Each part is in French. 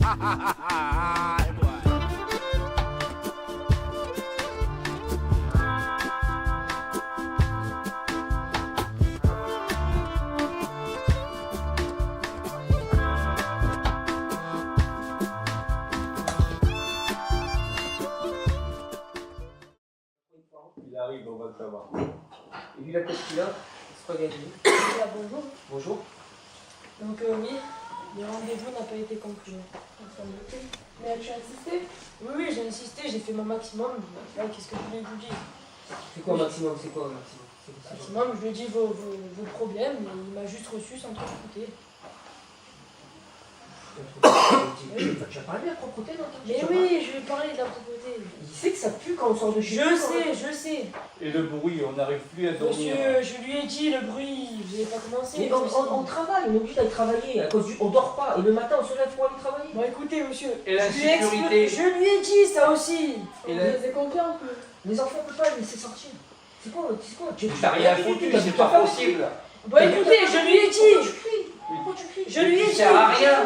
Il arrive, on va le savoir. Et puis la tête qu'il a, spaghetti. Bonjour. Bonjour. Donc oui, le rendez-vous n'a pas été conclu. Mais as-tu insisté? Oui, j'ai insisté, j'ai fait mon maximum. Là, qu'est-ce que je voulais vous dire? C'est quoi maximum? C'est quoi maximum? Maximum, je lui ai dit vos problèmes, mais il m'a juste reçu sans trop écouter. Tu as parlé de la propreté, non? Mais oui, je lui ai parlé de la propreté. Il sait que ça pue quand on sort de chez nous. Je sais. Et le bruit, on n'arrive plus à dormir. Monsieur, je lui ai dit le bruit, vous n'avez pas commencé. Mais on travaille, on est obligé d'aller travailler. À cause on dort pas. Et le matin, on se lève pour aller travailler. Bon, écoutez, monsieur. Et la sécurité. Je lui ai dit ça aussi. Et vous les confié un peu. Les enfants ne peuvent pas les laisser sortir. C'est quoi? T'as rien foutu, c'est pas possible. Bon, écoutez, je lui ai dit. Pourquoi tu cries? Je lui ai Tu dit. sers à rien.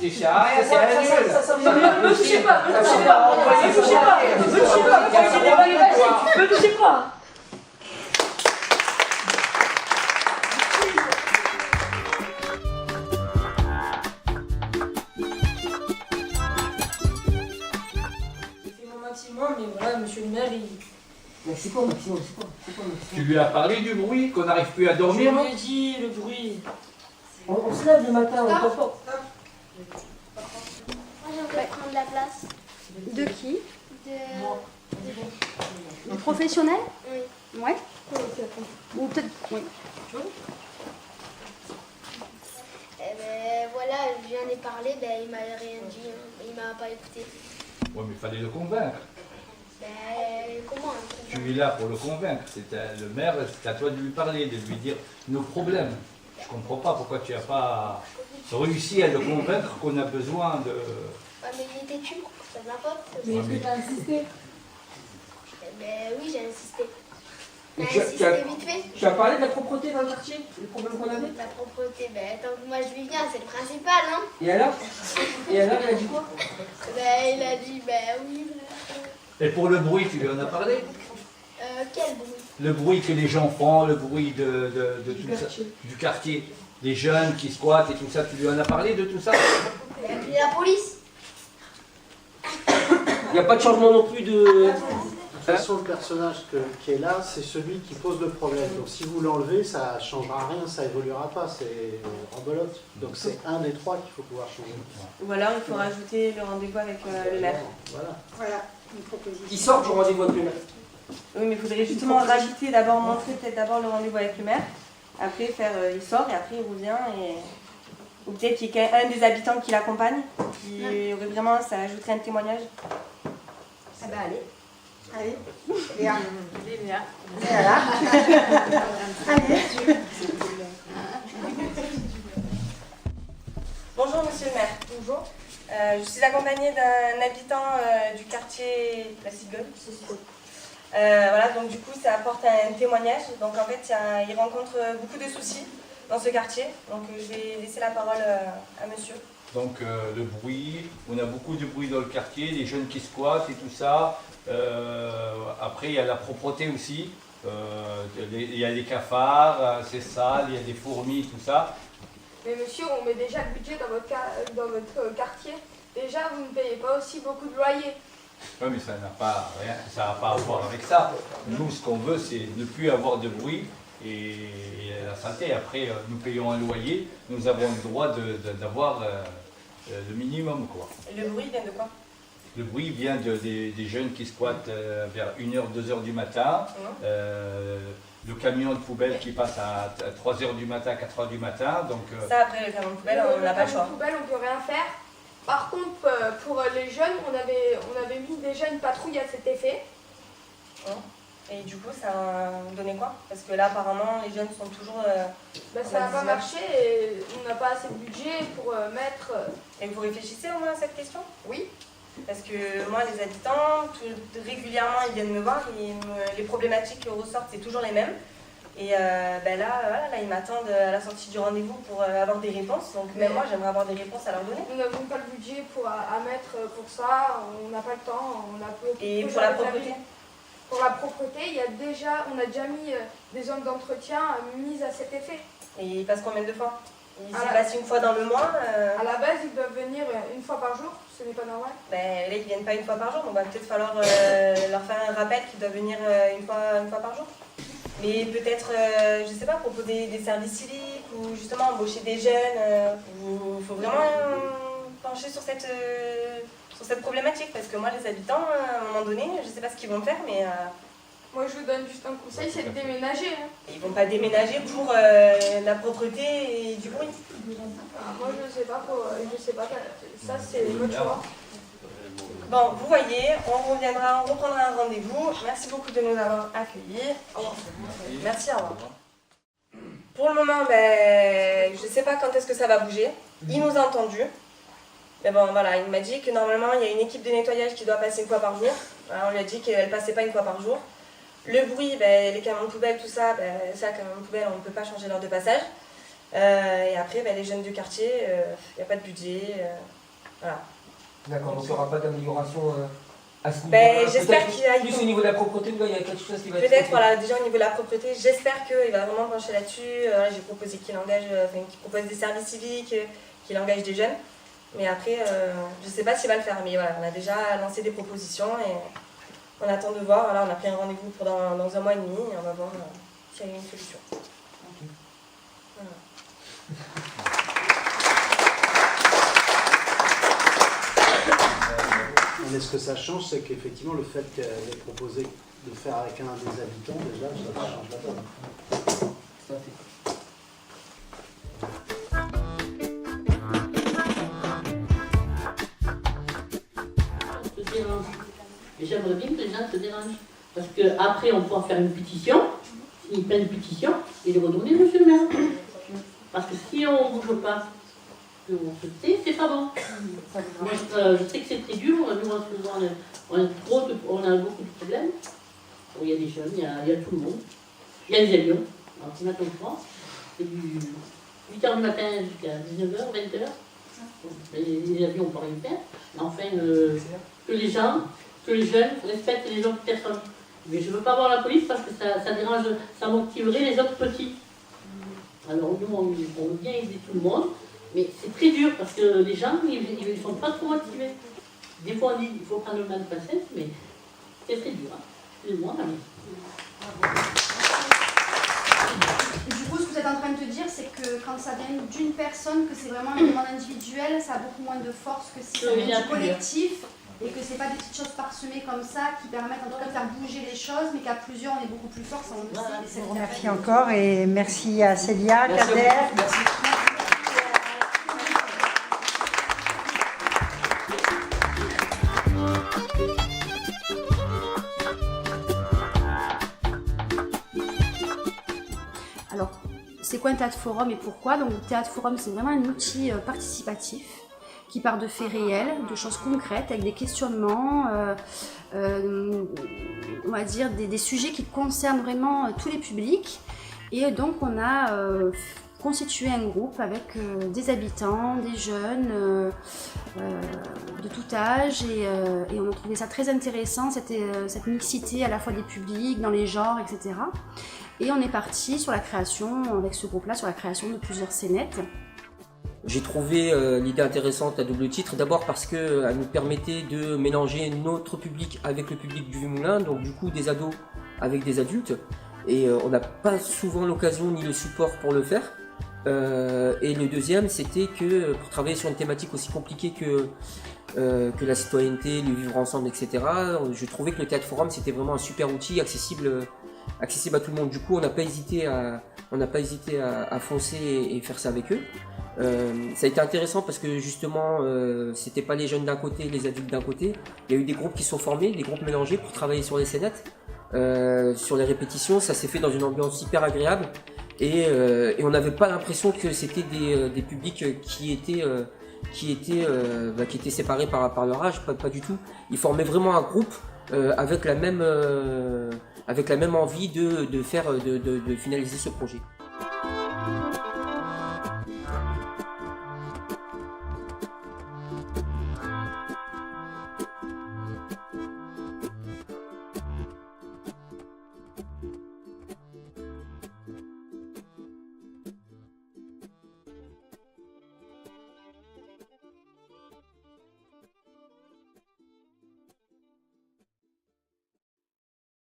Tu sers à rien, c'est un nul. Me touchez pas, me touchez pas, me touchez pas, me touchez pas, me touchez pas. J'ai fait mon maximum, mais voilà, monsieur le maire, il... Mais c'est quoi maximum? C'est quoi Tu lui as parlé du bruit, qu'on n'arrive plus à Je dormir? lui ai dit le bruit. On se lève le matin, on dort pas. Moi j'aimerais prendre la place De qui? de... De professionnel? Oui. Ouais. Ou peut-être. Oui. Eh ben voilà, je lui en ai parlé, ben il m'a rien dit, hein. Il m'a pas écouté. Ouais, mais il fallait le convaincre. Ben comment Tu es là pour le convaincre. Le maire, c'est à toi de lui parler, de lui dire nos problèmes. Je comprends pas pourquoi tu n'as pas réussi à le convaincre qu'on a besoin de... Ouais, mais il était têtu, c'est de ma faute. Mais est-ce que t'as insisté? Eh ben oui, j'ai insisté. Mais J'ai tu as- insisté vite fait. Tu as parlé de la propreté dans le quartier? Les problèmes qu'on avait? La propreté, ben tant que moi je lui viens, c'est le principal, hein. Et alors? Il a dit quoi? Ben il a dit, ben oui. Et pour le bruit, tu lui en as parlé? Quel bruit? Le bruit que les gens font, le bruit de tout ça, du quartier, les jeunes qui squattent et tout ça, tu lui en as parlé de tout ça? Il a appelé la police. Il n'y a pas de changement non plus de... De toute façon, le personnage qui est là, c'est celui qui pose le problème. Donc si vous l'enlevez, ça ne changera rien, ça évoluera pas, c'est en belote. Donc c'est un des trois qu'il faut pouvoir changer. Ou alors il faut rajouter le rendez-vous avec le maire. Voilà. Voilà, une proposition. Il sort du rendez-vous avec le maire. Oui, mais il faudrait justement rajouter, d'abord montrer peut-être d'abord le rendez-vous avec le maire, après faire, il sort et après il revient et... Ou peut-être qu'il y ait un des habitants qui l'accompagne, qui aurait vraiment, ça ajouterait un témoignage. Ah bah allez. Allez. Léa. Léa. Voilà. Allez. Bonjour monsieur le maire. Bonjour. Je suis accompagnée d'un habitant du quartier La Cigogne. Voilà, donc du coup ça apporte un témoignage. Donc en fait il rencontre beaucoup de soucis dans ce quartier. Donc je vais laisser la parole à monsieur. Donc le bruit, on a beaucoup de bruit dans le quartier, les jeunes qui squattent et tout ça. Après il y a la propreté aussi. Il y a des cafards, c'est sale, il y a des fourmis, tout ça. Mais monsieur, on met déjà le budget dans votre quartier. Déjà, vous ne payez pas aussi beaucoup de loyer. Oui, mais ça n'a pas rien, ça n'a pas à voir avec ça. Nous, ce qu'on veut, c'est ne plus avoir de bruit et la santé. Après, nous payons un loyer, nous avons le droit d'avoir le minimum, quoi. Et le bruit vient de quoi? Le bruit vient des jeunes qui squattent vers 1h, 2h du matin. Le camion de poubelle qui passe à 3h du matin, 4h du matin. Donc, ça, après, le camion de poubelle, on n'a pas le choix. Le poubelle, on peut rien faire. Par contre, pour les jeunes, on avait mis déjà une patrouille à cet effet. Et du coup, ça a donné quoi? Parce que là, apparemment, les jeunes sont toujours... Ça n'a pas marché et on n'a pas assez de budget pour mettre... Et vous réfléchissez au moins à cette question? Oui. Parce que moi, les habitants, régulièrement, ils viennent me voir et les problématiques qui ressortent, c'est toujours les mêmes. Et ben là, ils m'attendent à la sortie du rendez-vous pour avoir des réponses. Donc même moi, j'aimerais avoir des réponses à leur donner. Nous n'avons pas le budget à mettre pour ça, on n'a pas le temps, on a peu. Et pour la propreté? Pour la propreté, on a déjà mis des zones d'entretien mises à cet effet. Et ils passent combien de fois? Ils s'y passent une fois dans le mois. À la base, ils doivent venir une fois par jour, ce n'est pas normal. Ben, là, ils ne viennent pas une fois par jour, donc il va peut-être falloir leur faire un rappel qu'ils doivent venir une fois par jour. Mais peut-être, je ne sais pas, proposer des services civiques ou justement embaucher des jeunes. Il faut vraiment pencher sur cette problématique parce que moi, les habitants, à un moment donné, je ne sais pas ce qu'ils vont faire, mais... Moi, je vous donne juste un conseil, c'est de déménager. Hein. Ils ne vont pas déménager pour la propreté et du bruit. Moi, je ne sais pas. Ça, c'est votre choix. Bon, vous voyez, on reprendra un rendez-vous. Merci beaucoup de nous avoir accueillis. Au revoir. Merci, au revoir. Pour le moment, je ne sais pas quand est-ce que ça va bouger. Il nous a entendus. Mais bon, voilà, il m'a dit que normalement, il y a une équipe de nettoyage qui doit passer une fois par jour. Alors, on lui a dit qu'elle ne passait pas une fois par jour. Le bruit, les camions de poubelle, tout ça, ça, camions de poubelle, on ne peut pas changer l'heure de passage. Et après, les jeunes du quartier, il n'y a pas de budget. Voilà. D'accord, donc il n'y aura pas d'amélioration à ce niveau-là. J'espère qu'il y a... Plus au niveau de la propreté, il y a quelque chose qui va être... Peut-être, voilà, déjà au niveau de la propreté, j'espère qu'il va vraiment pencher là-dessus. J'ai proposé qu'il propose des services civiques, qu'il engage des jeunes. Mais après, je ne sais pas s'il va le faire. Mais voilà, on a déjà lancé des propositions et on attend de voir. Voilà, on a pris un rendez-vous pour dans un mois et demi et on va voir s'il y a une solution. Voilà. Mais ce que ça change, c'est qu'effectivement, le fait qu'elle ait proposé de faire avec un des habitants, déjà, ça change la donne. Tout à fait. Et j'aimerais bien que les gens se dérangent. Parce qu'après, on pourra faire une pétition, signer plein de pétitions, et les redonner monsieur le maire. Parce que si on ne bouge pas, on se tait, c'est pas bon. Moi, je sais que c'est très dur, nous, on a beaucoup de problèmes. Bon, il y a des jeunes, il y a tout le monde. Il y a les avions. Alors, ce matin, en France, c'est du 8h du matin jusqu'à 19h, 20h. Bon, les avions, on ne peut rien faire. Mais enfin, que les gens, que les jeunes respectent les autres personnes. Mais je ne veux pas voir la police parce que ça dérange, ça motiverait les autres petits. Alors nous, on veut bien aider tout le monde, mais c'est très dur parce que les gens, ils ne sont pas trop motivés. Des fois, on dit qu'il faut prendre le mal de patience, mais c'est très dur. Hein. Excusez-moi, mais... Du coup, ce que vous êtes en train de te dire, c'est que quand ça vient d'une personne, que c'est vraiment un demande individuel, ça a beaucoup moins de force que si ça vient du collectif. Et que c'est pas des petites choses parsemées comme ça qui permettent en tout cas de faire bouger les choses, mais qu'à plusieurs on est beaucoup plus fort. Merci encore et merci à Célia, Kader. Merci. Alors, c'est quoi un théâtre forum et pourquoi? Donc le théâtre forum, c'est vraiment un outil participatif qui part de faits réels, de choses concrètes, avec des questionnements, on va dire des sujets qui concernent vraiment tous les publics. Et donc on a constitué un groupe avec des habitants, des jeunes, de tout âge, et on a trouvé ça très intéressant, cette mixité à la fois des publics, dans les genres, etc. Et on est parti sur la création, avec ce groupe-là, sur la création de plusieurs scénettes. J'ai trouvé l'idée intéressante à double titre, d'abord parce qu'elle nous permettait de mélanger notre public avec le public du Vieux-Moulin, donc du coup des ados avec des adultes, et on n'a pas souvent l'occasion ni le support pour le faire. Et le deuxième, c'était que pour travailler sur une thématique aussi compliquée que la citoyenneté, le vivre ensemble, etc., je trouvais que le théâtre forum c'était vraiment un super outil accessible à tout le monde. Du coup, on n'a pas hésité à foncer et faire ça avec eux. Ça a été intéressant parce que justement c'était pas les jeunes d'un côté, les adultes d'un côté. Il y a eu des groupes qui sont formés, des groupes mélangés pour travailler sur les scénettes, sur les répétitions. Ça s'est fait dans une ambiance hyper agréable et on n'avait pas l'impression que c'était des publics qui étaient séparés par leur âge, pas du tout. Ils formaient vraiment un groupe avec la même avec la même envie de finaliser ce projet.